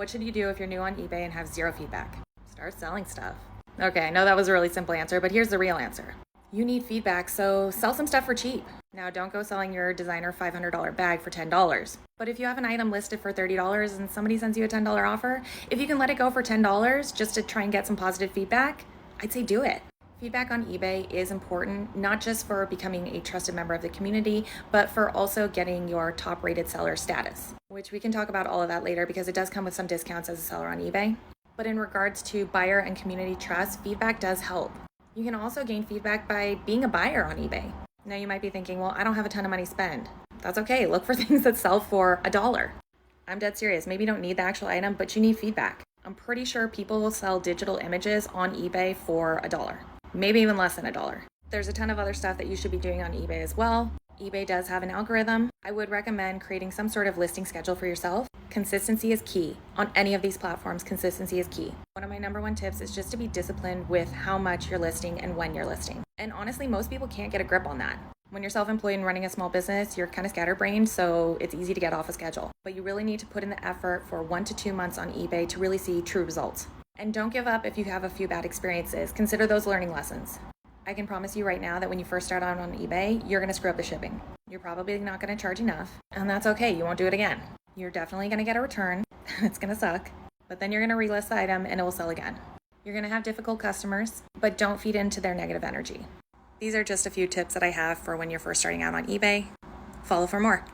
What should you do if you're new on eBay and have zero feedback? Start selling stuff. Okay, I know that was a really simple answer, but here's the real answer. You need feedback, so sell some stuff for cheap. Now, don't go selling your designer $500 bag for $10. But if you have an item listed for $30 and somebody sends you a $10 offer, if you can let it go for $10 just to try and get some positive feedback, I'd say do it. Feedback on eBay is important, not just for becoming a trusted member of the community, but for also getting your top rated seller status, which we can talk about all of that later because it does come with some discounts as a seller on eBay. But in regards to buyer and community trust, feedback does help. You can also gain feedback by being a buyer on eBay. Now you might be thinking, well, I don't have a ton of money to spend. That's okay, look for things that sell for $1. I'm dead serious, maybe you don't need the actual item, but you need feedback. I'm pretty sure people will sell digital images on eBay for $1. Maybe even less than $1. There's a ton of other stuff that you should be doing on eBay as well. eBay does have an algorithm. I would recommend creating some sort of listing schedule for yourself. Consistency is key. On any of these platforms, consistency is key. One of my number one tips is just to be disciplined with how much you're listing and when you're listing. And honestly, most people can't get a grip on that. When you're self-employed and running a small business, you're kind of scatterbrained, so it's easy to get off a schedule. But you really need to put in the effort for 1 to 2 months on eBay to really see true results. And don't give up if you have a few bad experiences. Consider those learning lessons. I can promise you right now that when you first start out on eBay, you're going to screw up the shipping. You're probably not going to charge enough, and that's okay. You won't do it again. You're definitely going to get a return. It's going to suck, but then you're going to relist the item and it will sell again. You're going to have difficult customers, but don't feed into their negative energy. These are just a few tips that I have for when you're first starting out on eBay. Follow for more.